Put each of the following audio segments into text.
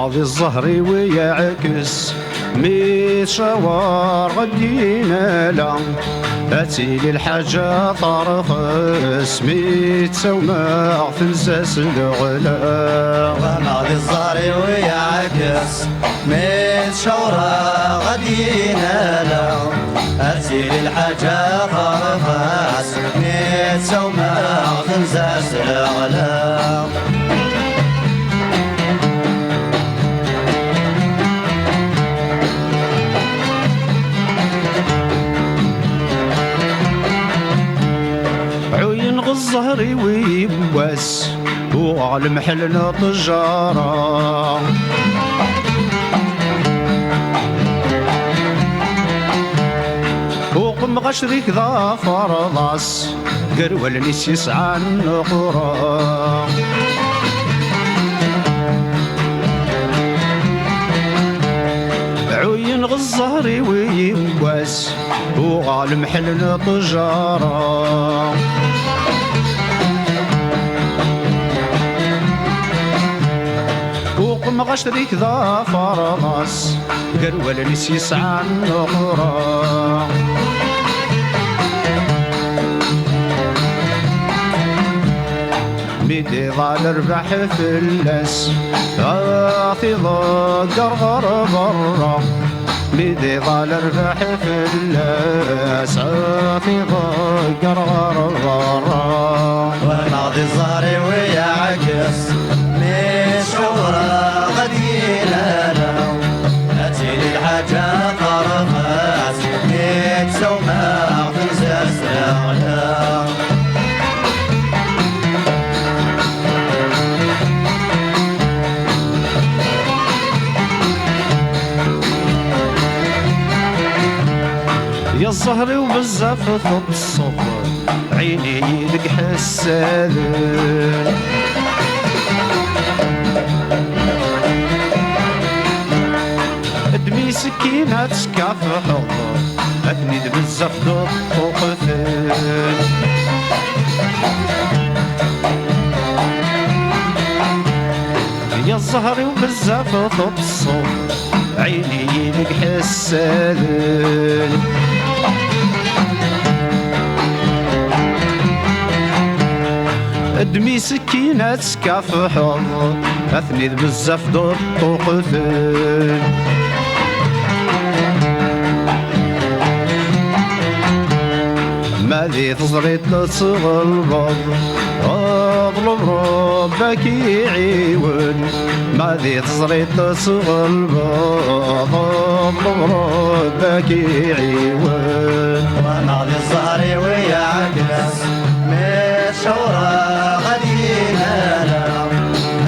ماضي الزهري ويعكس ميت شوار غدينا لا أتي لي الحاجة طرخس ميت سوماع تنساس الغلا. وماضي الزهري ويعكس ميت شوار غدينا لا أتي لي الحاجة طرخس ميت سوماع تنساس الغلا. الزهري ويبواس وعلى محلنا طجارة وقم غشريك ذا فرضاس قروا الناس يسعى النقرة. عين الزهري ويبواس وعلى محلنا طجارة وقم غشريك ذا فرضاس قروا الناس يسعى النقرة. ميدي ظل ربح فلاس غاثي ضجر برا ميدي ظل ربح فلاس غاثي ضجر برا. وماضي الزهري ويعكس شورى غدينا لو أتي للحاجة طرفات ميت سوماع تنساس الغلا. يا الزهري وبزاف ثب الصبر عيني يدك حسادن دمي سكينة تسكاف حضر أثني بزاف ضد طوقتين. يا الزهري وبزاف ضد الصبر عيني يدك حسادن دمي سكينة تسكاف حضر أثني بزاف ضد طوقتين. ماذي تزريت تصغلبض اطلب ربك يعيون. ماذي تزريت تصغلبض اطلب ربك يعيون. وماضي الزهري ويعكس ميت شورى غدينا لا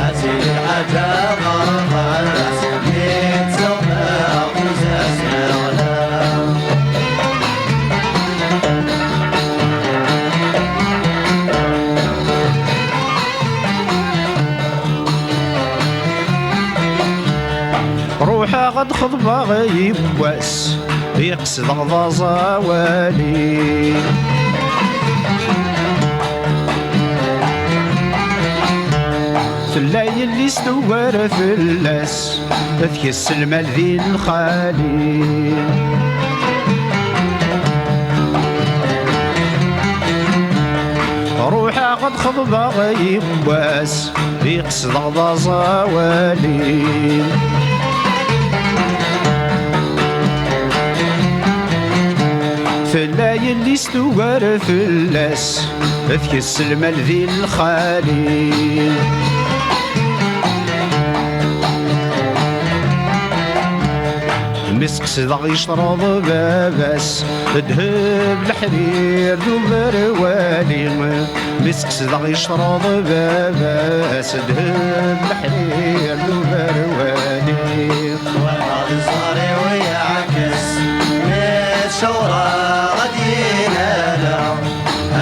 أتي للحاجة طرفات ميت سوماع تنساس الغلا. روحا غد خضبا غيب واس يقصد غضا والي. في الليل اللي استوار في اللاس تكس المال ذي الخالي. روحا قد خضبا غيب واس يقصد غضا والي. في الليل اللي استوار في اللاس تكس المال ذي الخالي. مسك صدغ يشرب باباس دهب الحرير ذو مروالي. مسك صدغ يشرب باباس دهب الحرير ذو مروالي. وماضي الزهري ويعكس ميت شورى غدينا لا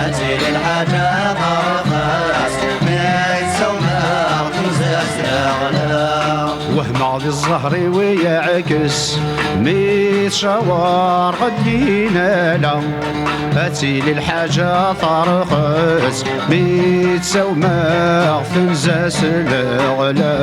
أتي للحاجة طرفات ميت سوماع تنساس الغلا. وهم عضي الزهر ويعكس ميت شوار غدينا لا هاتي للحاجة طرخت ميت سوماغ تنزاس الغلا